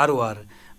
ROR।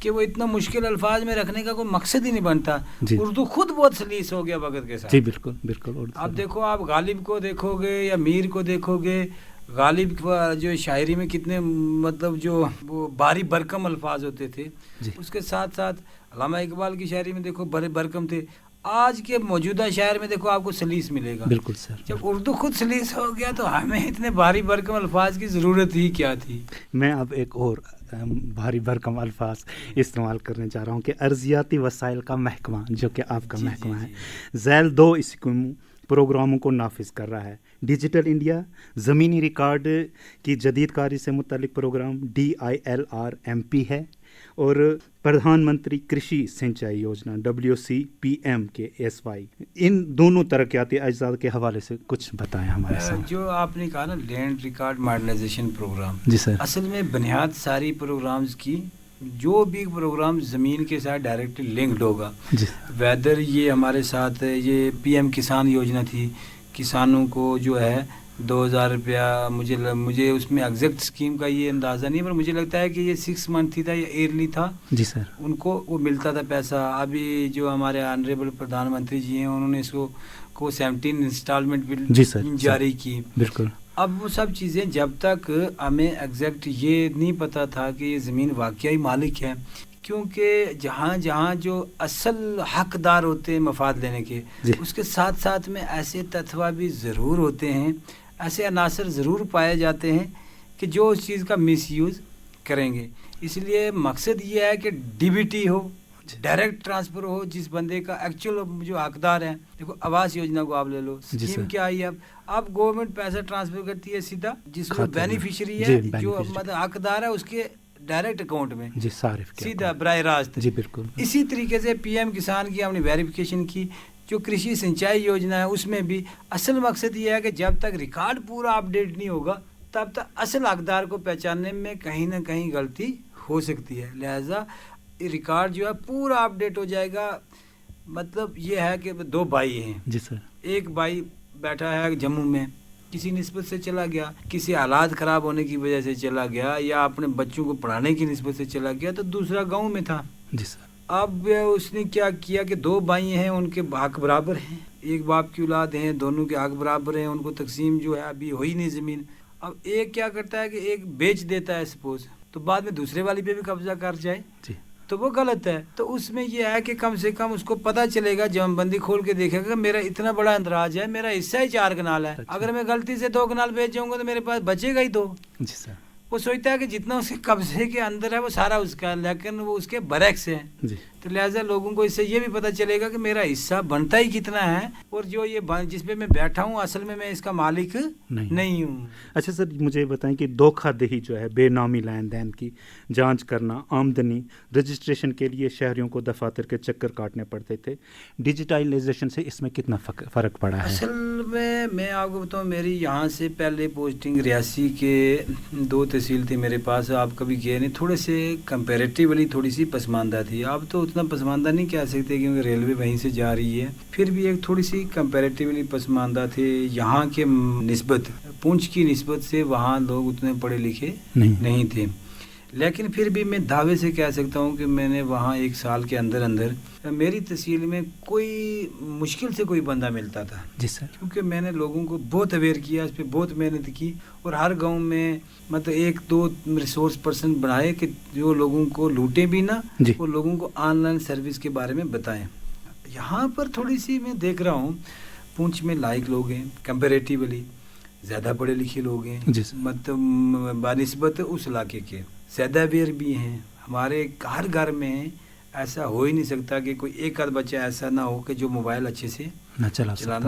کہ وہ اتنا مشکل الفاظ میں رکھنے کا کوئی مقصد ہی نہیں بنتا. جی. اردو خود بہت سلیس ہو گیا وقت کے ساتھ. جی بالکل بالکل. اب دیکھو آپ غالب کو دیکھو گے یا میر کو دیکھو گے, غالب جو شاعری میں کتنے مطلب جو وہ بھاری برکم الفاظ ہوتے تھے, جی. اس کے ساتھ ساتھ علامہ اقبال کی شاعری میں دیکھو بڑے برکم تھے. آج کے موجودہ شاعر میں دیکھو آپ کو سلیس ملے گا. بالکل سر. جب اردو خود سلیس ہو گیا تو ہمیں اتنے بھاری برکم الفاظ کی ضرورت ہی کیا تھی. میں اب ایک اور بھاری برکم الفاظ استعمال کرنے جا رہا ہوں کہ ارضیاتی وسائل کا محکمہ, جو کہ آپ کا محکمہ ہے, ذیل 2 اسکیموں پروگراموں کو نافذ کر رہا ہے. ڈیجیٹل انڈیا, زمینی ریکارڈ کی جدید کاری سے متعلق پروگرام DILRMP ہے, اور پردھان منتری کرشی سنچائی یوجنا WCPM ان دونوں ترقیاتی اجزاء کے حوالے سے کچھ بتائیں ہمارے ساتھ. جو آپ نے کہا نا لینڈ ریکارڈ ماڈرنائزیشن پروگرام, جی سر, اصل میں بنیاد ساری پروگرامز کی, جو بھی پروگرام زمین کے ساتھ ڈائریکٹلی لنکڈ ہوگا, جی, ویدر یہ ہمارے ساتھ یہ PM کسان یوجنا تھی, کسانوں کو جو ہے 2000 روپیہ, مجھے اس میں ایگزیکٹ اسکیم کا یہ اندازہ نہیں, پر مجھے لگتا ہے کہ یہ 6 منتھ تھا یا ایئرلی تھا. جی سر, ان کو وہ ملتا تھا پیسہ. ابھی جو ہمارے آنریبل پردھان منتری جی ہیں, انہوں نے اس کو 17 انسٹالمنٹ بل جاری کی. بالکل. اب وہ سب چیزیں جب تک ہمیں ایگزیکٹ یہ نہیں پتا تھا کہ یہ زمین واقعی مالک ہے, کیونکہ جہاں جہاں جو اصل حقدار ہوتے ہیں مفاد لینے کے, اس کے ساتھ ساتھ میں ایسے تتوا بھی ضرور ہوتے ہیں, ایسے عناصر ضرور پائے جاتے ہیں کہ جو اس چیز کا مس یوز کریں گے. اس لیے مقصد یہ ہے کہ DBT ہو, ڈائریکٹ ٹرانسفر ہو, جس بندے کا ایکچوئل جو حقدار ہیں. دیکھو آواس یوجنا کو آپ لے لو, اسکیم کیا آئی ہے, اب گورنمنٹ پیسہ ٹرانسفر کرتی ہے سیدھا جس کو بینیفیشری ہے, جو مطلب حقدار ہے اس کے ڈائریکٹ اکاؤنٹ میں, جی, سیدھا براہ راست. جی بالکل. اسی طریقے سے PM کسان کی ہم نے ویریفیکیشن کی, جو کرشی سنچائی یوجنا ہے اس میں بھی اصل مقصد یہ ہے کہ جب تک ریکارڈ پورا اپڈیٹ نہیں ہوگا تب تک اصل حقدار کو پہچاننے میں کہیں نہ کہیں غلطی ہو سکتی ہے. لہذا ریکارڈ جو ہے پورا اپڈیٹ ہو جائے گا. مطلب یہ ہے کہ 2 بھائی ہیں. جی سر. ایک بھائی بیٹھا ہے جموں میں, کسی نسبت سے چلا گیا, کسی حالات خراب ہونے کی وجہ سے چلا گیا, یا اپنے بچوں کو پڑھانے کی نسبت سے چلا گیا, تو دوسرا گاؤں میں تھا. جی سر. اب اس نے کیا کیا کہ 2 بھائی ہیں, ان کے حق برابر ہیں, ایک باپ کی اولاد ہیں, دونوں کے حق برابر ہیں, ان کو تقسیم جو ہے ابھی ہوئی نہیں زمین. اب ایک کیا کرتا ہے کہ ایک بیچ دیتا ہے سپوز, تو بعد میں دوسرے والی پہ بھی قبضہ کر جائے, جی, تو وہ غلط ہے. تو اس میں یہ ہے کہ کم سے کم اس کو پتہ چلے گا, جب ہم بندی کھول کے دیکھے گا میرا اتنا بڑا اندراج ہے, میرا حصہ ہی 4 کنال ہے, اگر میں غلطی سے 2 کنال بیچ جاؤں گا تو میرے پاس بچے گا ہی 2. جی سر. وہ سوچتا ہے کہ جتنا اس کے قبضے کے اندر ہے وہ سارا اس کا, لیکن وہ اس کے برعکس ہے. جی. تو لہٰذا لوگوں کو اس سے یہ بھی پتہ چلے گا کہ میرا حصہ بنتا ہی کتنا ہے, اور جو یہ جس پہ میں بیٹھا ہوں اصل میں اس کا مالک نہیں ہوں. اچھا سر, مجھے بتائیں کہ دھوکہ دہی جو ہے, بے نامی لین دین کی جانچ کرنا, آمدنی رجسٹریشن کے لیے شہریوں کو دفاتر کے چکر کاٹنے پڑتے تھے, ڈیجیٹائلائزیشن سے اس میں کتنا فرق پڑا ہے؟ اصل میں آپ کو بتاؤں, میری یہاں سے پہلے پوسٹنگ ریاسی کے 2 تحصیل تھی میرے پاس, آپ کبھی گئے نہیں, تھوڑے سے کمپیریٹیولی تھوڑی سی پسماندہ تھی. اب تو اتنا پسماندہ نہیں کہہ سکتے کیونکہ ریلوے وہیں سے جا رہی ہے, پھر بھی ایک تھوڑی سی کمپیریٹیولی پسماندہ تھے یہاں کے نسبت, پونچھ کی نسبت سے وہاں لوگ اتنے پڑھے لکھے نہیں تھے. لیکن پھر بھی میں دعوے سے کہہ سکتا ہوں کہ میں نے وہاں 1 سال کے اندر میری تحصیل میں کوئی مشکل سے کوئی بندہ ملتا تھا. جی سر. کیونکہ میں نے لوگوں کو بہت اویئر کیا, اس پہ بہت محنت کی, اور ہر گاؤں میں مطلب 1-2 ریسورس پرسن بنائے کہ جو لوگوں کو لوٹیں بھی نہ, اور لوگوں کو آن لائن سروس کے بارے میں بتائیں. یہاں پر تھوڑی سی میں دیکھ رہا ہوں پونچھ میں لائق لوگ ہیں, کمپیریٹیولی زیادہ پڑھے لکھے لوگ ہیں, مطلب بنسبت اس علاقے کے زیادہ اویئر بھی ہیں. ہمارے ہر گھر میں ایسا ہو ہی نہیں سکتا کہ کوئی ایک آدھ بچہ ایسا نہ ہو کہ جو موبائل اچھے سے چلا.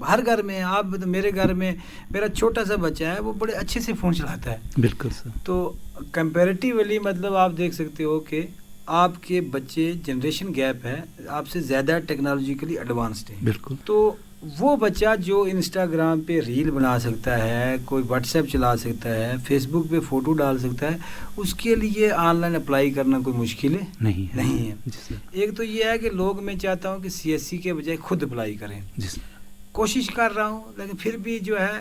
ہر گھر میں, آپ میرے گھر میں میرا چھوٹا سا بچہ ہے, وہ بڑے اچھے سے فون چلاتا ہے. بالکل سر. تو کمپیریٹیولی مطلب آپ دیکھ سکتے ہو کہ آپ کے بچے جنریشن گیپ ہے, آپ سے زیادہ ٹیکنالوجیکلی ایڈوانسڈ ہیں. بالکل. تو وہ بچہ جو انسٹاگرام پہ ریل بنا سکتا ہے, کوئی واٹس ایپ چلا سکتا ہے, فیس بک پہ فوٹو ڈال سکتا ہے, اس کے لیے آن لائن اپلائی کرنا کوئی مشکل نہیں ہے. ایک تو یہ ہے کہ لوگ, میں چاہتا ہوں کہ CSC کے بجائے خود اپلائی کریں. کوشش کر رہا ہوں, لیکن پھر بھی جو ہے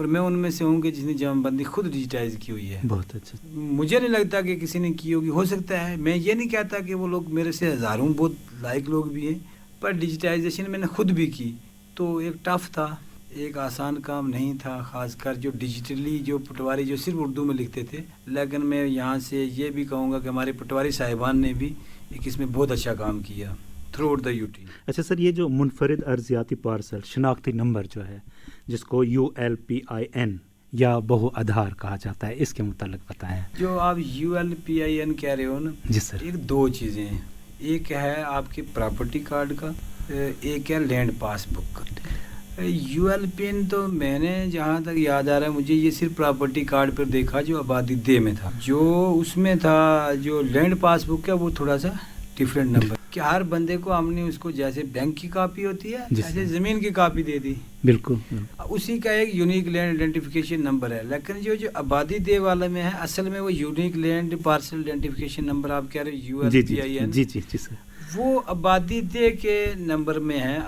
اور میں ان میں سے ہوں کہ جس نے جمع بندی خود ڈیجیٹائز کی ہوئی ہے. بہت اچھا. مجھے نہیں لگتا کہ کسی نے کی ہوگی. ہو سکتا ہے, میں یہ نہیں کہتا کہ وہ لوگ میرے سے ہزاروں بہت لائق لوگ بھی ہیں, پر ڈیجیٹائزیشن میں نے خود بھی کی تو ایک ٹف تھا, ایک آسان کام نہیں تھا. خاص کر جو ڈیجیٹلی جو پٹواری جو صرف اردو میں لکھتے تھے. لیکن میں یہاں سے یہ بھی کہوں گا کہ ہمارے پٹواری صاحبان نے بھی ایک اس میں بہت اچھا کام کیا تھرو آؤٹ دا UT. اچھا سر, یہ جو منفرد ارضیاتی پارسل شناختی نمبر جو ہے جس کو ULPIN یا بہو آدھار کہا جاتا ہے, اس کے متعلق بتائیں. جو آپ ULPIN کہہ رہے ہو نا, جی سر, ایک دو چیزیں ہیں. ایک ہے آپ کے پراپرٹی کارڈ کا, ایک ہے لینڈ پاس بک کا. ULPIN تو میں نے جہاں تک یاد آ رہا ہے مجھے یہ صرف پراپرٹی کارڈ پر دیکھا جو آبادی دہ میں تھا. جو اس میں تھا جو لینڈ پاس بک ہے وہ تھوڑا سا ڈفرینٹ نمبر, کہ ہر بندے کو ہم نے اس کو جیسے بینک کی کاپی ہوتی ہے ایسے زمین کی کاپی دے دی. بالکل, اسی کا ایک یونیک لینڈ آئیڈینٹیفیکیشن نمبر ہے. لیکن جو آبادی دہ والے میں ہے اصل میں وہ unique land parcel identification number آپ کہہ رہے ULPIN, جی جی جی سر, وہ آبادی دہ کے نمبر میں ہے.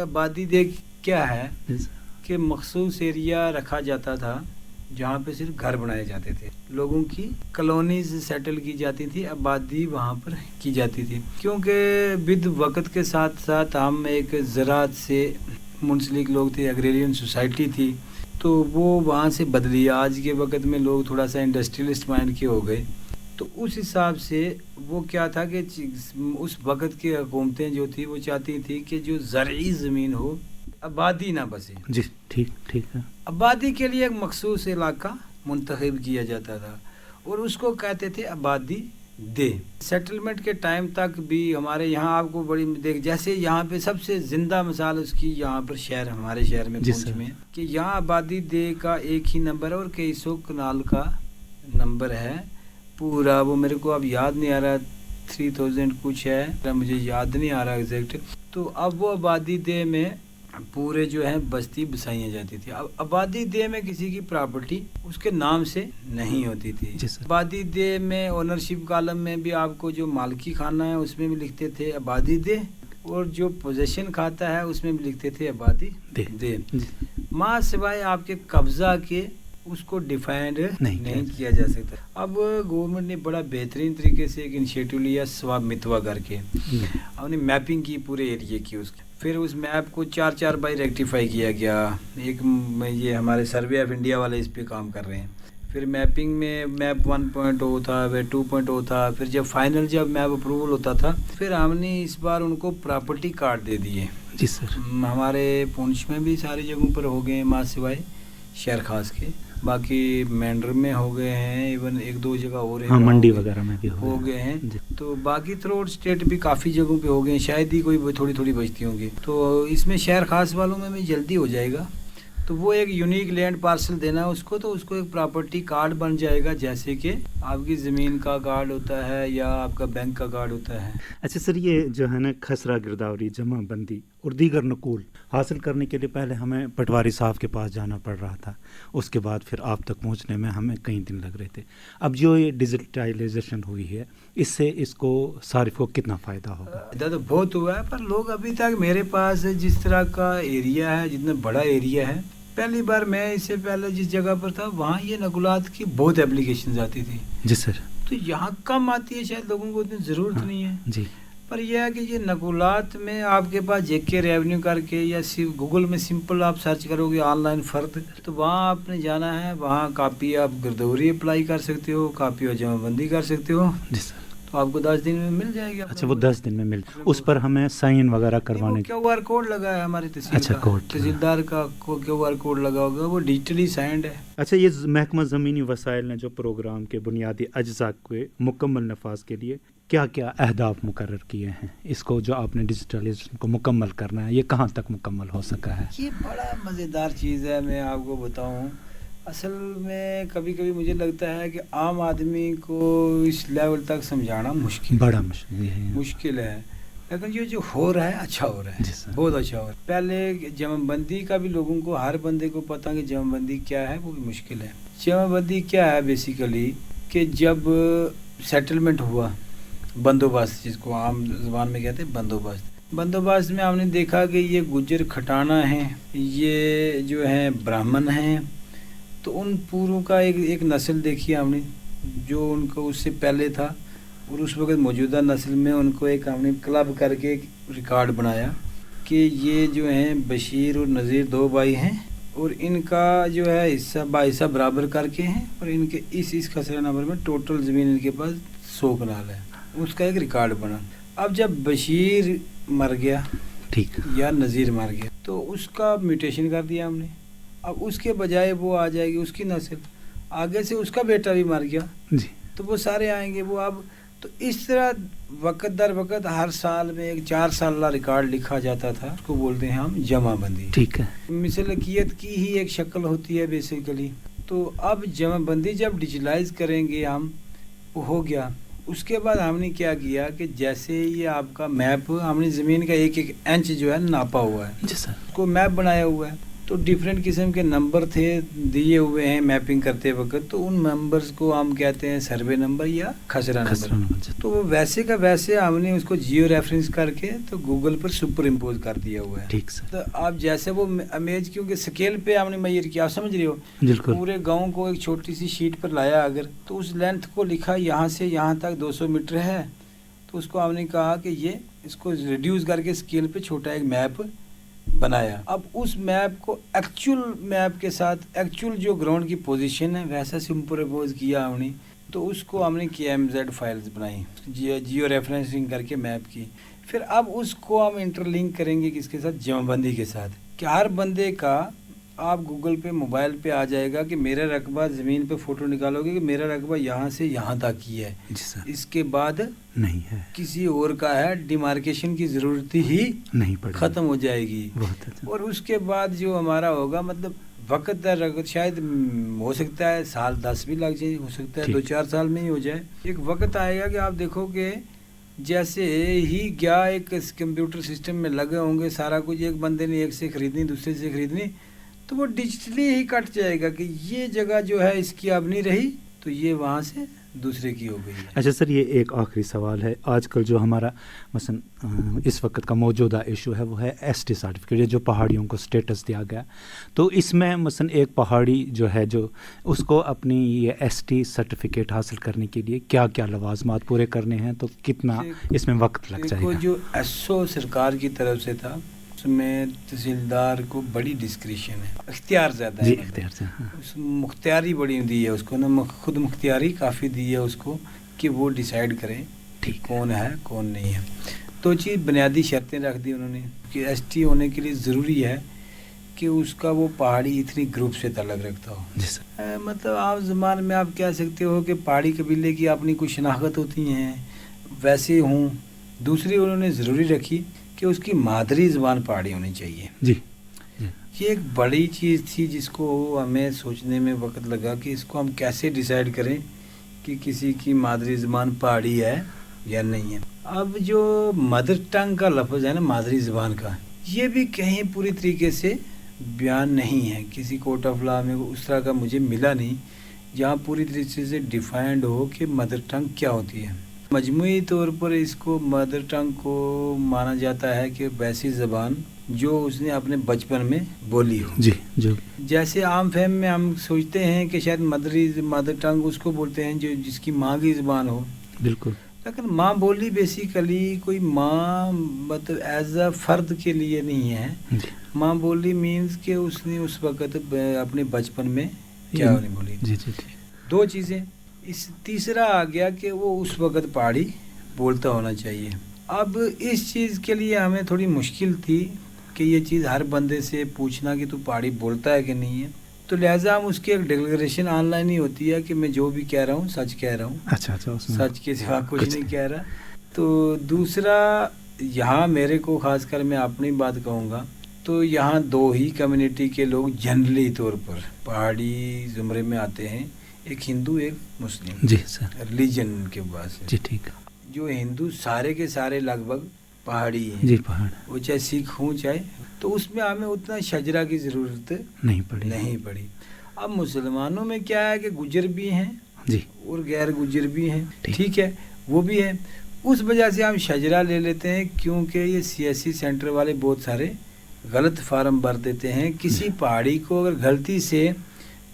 آبادی دہ کیا ہے کہ مخصوص ایریا رکھا جاتا تھا جہاں پہ صرف گھر بنائے جاتے تھے, لوگوں کی کالونیز سیٹل کی جاتی تھی, آبادی وہاں پر کی جاتی تھی. کیونکہ ود وقت کے ساتھ ساتھ ہم ایک زراعت سے منسلک لوگ تھے, ایگریرین سوسائٹی تھی, تو وہ وہاں سے بدلی. آج کے وقت میں لوگ تھوڑا سا انڈسٹریلسٹ مائنڈ کے ہو گئے, تو اس حساب سے وہ کیا تھا کہ اس وقت کی حکومتیں جو تھی وہ چاہتی تھی کہ جو زرعی زمین ہو, آبادی نہ بسے. جی ٹھیک ٹھیک ہے. آبادی کے لیے ایک مخصوص علاقہ منتخب کیا جاتا تھا اور اس کو کہتے تھے آبادی دہ. سیٹلمنٹ کے ٹائم تک بھی ہمارے یہاں آپ کو بڑی دیکھ, جیسے یہاں پہ سب سے زندہ مثال اس کی یہاں پر شہر, ہمارے شہر میں پونچھ میں, کہ یہاں آبادی دہ کا ایک ہی نمبر ہے اور کئی سو کنال کا نمبر ہے پورا. وہ میرے کو اب یاد نہیں آ رہا, 3000 کچھ ہے, مجھے یاد نہیں آ رہا ایگزیکٹ. تو اب وہ آبادی دہ میں پورے جو ہے بستی بسائی جاتی تھی. اب آبادی دہ میں کسی کی پراپرٹی اس کے نام سے نہیں ہوتی تھی. آبادی دہ میں اونرشپ کالم میں بھی آپ کو جو مالکی خانہ ہے اس میں بھی لکھتے تھے آبادی دہ, اور جو پوزیشن کھاتا ہے اس میں بھی لکھتے تھے آبادی دہ. ماں سوائے آپ کے قبضہ کے اس کو ڈیفائنڈ نہیں کیا جا سکتا. اب گورنمنٹ نے بڑا بہترین طریقے سے ایک انیشیٹو لیا سواب متوا کر کے, ہم نے میپنگ کی پورے ایریے کی. اس کے پھر اس میپ کو 4 بائی ریکٹیفائی کیا گیا. ایک یہ ہمارے سروے آف انڈیا والے اس پہ کام کر رہے ہیں. پھر میپنگ میں میپ 1.0 تھا, پھر 2.0 تھا, پھر جب فائنل جب میپ اپروول ہوتا تھا پھر ہم نے اس بار ان کو پراپرٹی کارڈ دے دیے. جی سر, ہمارے پونچھ میں بھی ساری جگہوں پر ہو گئے ہیں ماں سوائے شہر خاص کے, باقی مینڈر میں ہو گئے ہیں, ایون 1-2 جگہ اور ہیں, منڈی وغیرہ میں بھی ہو گئے ہیں. تو باقی تھرو آؤٹ اسٹیٹ بھی کافی جگہوں پہ ہو گئے ہیں, شاید ہی کوئی تھوڑی بچتی ہوں گی. تو اس میں شہر خاص والوں میں بھی جلدی ہو جائے گا. تو وہ ایک یونیک لینڈ پارسل دینا ہے اس کو, تو اس کو ایک پراپرٹی کارڈ بن جائے گا, جیسے کہ آپ کی زمین کا کارڈ ہوتا ہے یا آپ کا بینک کا کارڈ ہوتا ہے. اچھا سر, یہ جو ہے نا خسرہ گرداوری, جمع بندی اور دیگر نقول حاصل کرنے کے لیے پہلے ہمیں پٹواری صاحب کے پاس جانا پڑ رہا تھا, اس کے بعد پھر آپ تک پہنچنے میں ہمیں کئی دن لگ رہے تھے. اب جو یہ ڈیجیٹائلائزیشن ہوئی ہے اس سے اس کو صارف کو کتنا فائدہ ہوگا؟ فائدہ تو بہت ہوا ہے, پر لوگ ابھی تک میرے پاس جس طرح کا ایریا ہے, جتنا بڑا ایریا ہے, پہلی بار میں اس سے پہلے جس جگہ پر تھا وہاں یہ نقولات کی بہت اپلیکیشنز آتی تھی. جی سر. تو یہاں کم آتی ہے, شاید لوگوں کو اتنی ضرورت نہیں ہے. جی. پر یہ ہے کہ یہ نقولات میں آپ کے پاس JK ریونیو کر کے یا گوگل میں سمپل آپ سرچ کرو گے آن لائن فرد, تو وہاں آپ نے جانا ہے, وہاں کاپی آپ گردوری اپلائی کر سکتے ہو, کاپی اور جمع بندی کر سکتے ہو. جی سر. تو آپ کو 10 دن میں مل جائے گا. اچھا, وہ 10 دن میں مل, اس پر ہمیں سائن وغیرہ کروانے کی QR کوڈ لگا ہے ہماری تحصیلدار کا QR کوڈ لگا ہوگا, وہ ڈیجیٹلی سائنڈ ہے. اچھا, یہ محکمہ زمینی وسائل نے جو پروگرام کے بنیادی اجزاء کے مکمل نفاذ کے لیے کیا کیا اہداف مقرر کیے ہیں, اس کو جو آپ نے ڈیجیٹلائزیشن کو مکمل کرنا ہے, یہ کہاں تک مکمل ہو سکا ہے؟ یہ بڑا مزیدار چیز ہے, میں آپ کو بتاؤں. اصل میں کبھی کبھی مجھے لگتا ہے کہ عام آدمی کو اس لیول تک سمجھانا بڑا مشکل ہے, لیکن یہ جو ہو رہا ہے اچھا ہو رہا ہے, بہت اچھا ہو رہا ہے. پہلے جمع بندی کا بھی لوگوں کو, ہر بندے کو پتہ کہ جمع بندی کیا ہے, وہ بھی مشکل ہے. جمع بندی کیا ہے بیسیکلی, کہ جب سیٹلمنٹ ہوا, بندوبست جس کو عام زبان میں کہتے ہیں بندوبست میں ہم نے دیکھا کہ یہ گجر کھٹانا ہیں, یہ جو ہیں براہمن ہیں, تو ان پوروں کا ایک نسل دیکھی ہم نے جو ان کو اس سے پہلے تھا، اور اس وقت موجودہ نسل میں ان کو ایک ہم نے کلب کر کے ایک ریکارڈ بنایا کہ یہ جو ہیں بشیر اور نذیر 2 بھائی ہیں، اور ان کا جو ہے حصہ برابر کر کے ہیں، اور ان کے اس خسرہ نمبر میں ٹوٹل زمین ان کے پاس 100 کنال ہے. اس کا ایک ریکارڈ بنا. اب جب بشیر مر گیا ٹھیک یا نذیر مر گیا تو اس کا میوٹیشن کر دیا ہم نے. اب اس کے بجائے وہ آ جائے گی اس کی نسل، آگے سے اس کا بیٹا بھی مر گیا جی، تو وہ سارے آئیں گے. وہ اب تو اس طرح وقت در وقت ہر سال میں ایک 4 سالہ ریکارڈ لکھا جاتا تھا. اس کو بولتے ہیں ہم جمع بندی. ٹھیک ہے. مثلکیت کی ہی ایک شکل ہوتی ہے بیسیکلی. تو اب جمع بندی جب ڈیجیٹلائز کریں گے ہم، وہ ہو گیا. اس کے بعد ہم نے کیا کیا کہ جیسے یہ آپ کا میپ، ہم نے زمین کا ایک انچ جو ہے ناپا ہوا ہے، جی سر، اس کو میپ بنایا ہوا ہے. تو ڈیفرنٹ قسم کے نمبر تھے دیے ہوئے ہیں میپنگ کرتے وقت، تو ان نمبرز کو ہم کہتے ہیں سروے نمبر یا خسرہ نمبر. تو وہ ویسے کا ویسے ہم نے اس کو جیو ریفرنس کر کے تو گوگل پر سپر امپوز کر دیا ہوا ہے. ٹھیک سر. تو آپ جیسے وہ امیج، کیونکہ سکیل پہ ہم نے میئر کیا، آپ سمجھ رہے ہو، بالکل پورے گاؤں کو ایک چھوٹی سی شیٹ پر لایا اگر، تو اس لینتھ کو لکھا یہاں سے یہاں تک 200 میٹر ہے، تو اس کو ہم نے کہا کہ یہ اس کو ریڈیوس کر کے اسکیل پہ چھوٹا ایک میپ بنایا. اب اس میپ کو ایکچول میپ کے ساتھ ایکچول جو گراؤنڈ کی پوزیشن ہے ویسا سمپرپوز کیا ہم نے. تو اس کو ہم نے KMZ فائلز بنائی، جیو ریفرنسنگ کر کے میپ کی. پھر اب اس کو ہم انٹر لنک کریں گے کس کے ساتھ؟ جمع بندی کے ساتھ. کہ ہر بندے کا آپ گوگل پہ موبائل پہ آ جائے گا کہ میرا رقبہ، زمین پہ فوٹو نکالو گے کہ میرا رقبہ یہاں سے یہاں تک ہی ہے، جی سر، اس کے بعد نہیں ہے، کسی اور کا ہے. ڈیمارکیشن کی ضرورت ہی نہیں پڑے، ختم ہو جائے گی. بہت اچھا. اور اس کے بعد جو ہمارا ہوگا، مطلب وقت در وقت شاید ہو سکتا ہے سال 10 بھی لگ جائے، ہو سکتا ہے 2-4 سال میں ہی ہو جائے. ایک وقت آئے گا کہ آپ دیکھو کہ جیسے ہی گیا ایک کمپیوٹر سسٹم میں لگے ہوں گے سارا کچھ، ایک بندے نے ایک سے خریدنی دوسرے سے خریدنی، تو وہ ڈیجیٹلی ہی کٹ جائے گا کہ یہ جگہ جو ہے اس کی اب نہیں رہی تو یہ وہاں سے دوسرے کی ہو گئی ہے. اچھا سر، یہ ایک آخری سوال ہے. آج کل جو ہمارا مثلا اس وقت کا موجودہ ایشو ہے وہ ہے ST سرٹیفکیٹ، جو پہاڑیوں کو سٹیٹس دیا گیا. تو اس میں مثلا ایک پہاڑی جو ہے جو اس کو اپنی یہ ST سرٹیفکیٹ حاصل کرنے کے لیے کیا کیا لوازمات پورے کرنے ہیں، تو کتنا اس میں وقت لگ جائے گا؟ جو SO سرکار کی طرف سے تھا اس میں تحصیلدار کو بڑی ڈسکریشن ہے، اختیار زیادہ ہے. جی، اختیار سے. اس مختاری بڑی دی ہے اس کو نا، خود مختاری کافی دی ہے اس کو کہ وہ ڈیسائیڈ کرے کون ہے کون نہیں ہے. تو چیز بنیادی شرطیں رکھ دی انہوں نے کہ ST ہونے کے لیے ضروری ہے کہ اس کا وہ پہاڑی اتنی گروپ سے تعلق رکھتا ہو. جی سر. مطلب آپ زبان میں آپ کہہ سکتے ہو کہ پہاڑی قبیلے کی اپنی کچھ شناخت ہوتی ہیں ویسے ہوں. دوسری انہوں نے ضروری رکھی کہ اس کی مادری زبان پہاڑی ہونی چاہیے. جی، یہ ایک بڑی چیز تھی جس کو ہمیں سوچنے میں وقت لگا کہ اس کو ہم کیسے ڈیسائیڈ کریں کہ کسی کی مادری زبان پہاڑی ہے یا نہیں ہے. اب جو مدر ٹنگ کا لفظ ہے نا، مادری زبان کا، یہ بھی کہیں پوری طریقے سے بیان نہیں ہے. کسی کورٹ آف لا میں اس طرح کا مجھے ملا نہیں جہاں پوری طریقے سے ڈیفائنڈ ہو کہ مدر ٹنگ کیا ہوتی ہے. مجموعی طور پر اس کو مدر ٹنگ کو مانا جاتا ہے کہ ویسی زبان جو اس نے اپنے بچپن میں بولی ہو. جی، جو جیسے عام فہم میں ہم سوچتے ہیں کہ شاید مدر ٹنگ اس کو بولتے ہیں جو جس کی ماں کی زبان ہو. بالکل. لیکن ماں بولی بیسیکلی کوئی ماں مطلب ایز اے فرد کے لیے نہیں ہے. ماں بولی مینز کہ اس نے اس وقت اپنے بچپن میں کیا نہیں بولی. جی جی. 2 چیزیں. تیسرا آ گیا کہ وہ اس وقت پہاڑی بولتا ہونا چاہیے. اب اس چیز کے لیے ہمیں تھوڑی مشکل تھی کہ یہ چیز ہر بندے سے پوچھنا کہ تو پہاڑی بولتا ہے کہ نہیں ہے. تو لہٰذا ہم اس کی ایک ڈکلریشن آن لائن ہی ہوتی ہے کہ میں جو بھی کہہ رہا ہوں سچ کہہ رہا ہوں. اچھا، سچ کے سوا کچھ نہیں کہہ رہا. تو دوسرا یہاں میرے کو خاص کر میں اپنی بات کہوں گا تو یہاں 2 ہی کمیونٹی کے لوگ جنرلی طور پر پہاڑی زمرے میں آتے ہیں، ایک ہندو ایک مسلم. جی سر. ریلیجن کے بعد سے. جی ٹھیک. جو ہندو سارے کے سارے لگ بھگ پہاڑی ہیں. جی، پہاڑ. وہ چاہے سکھ ہوں چاہے، تو اس میں ہمیں اتنا شجرا کی ضرورت نہیں پڑی. اب مسلمانوں میں کیا ہے کہ گجر بھی ہیں جی اور غیر گجر بھی ہیں. ٹھیک ہے، وہ بھی ہیں. اس وجہ سے ہم شجرا لے لیتے ہیں کیونکہ یہ سیاسی سینٹر والے بہت سارے غلط فارم بھر دیتے ہیں. کسی پہاڑی کو اگر غلطی سے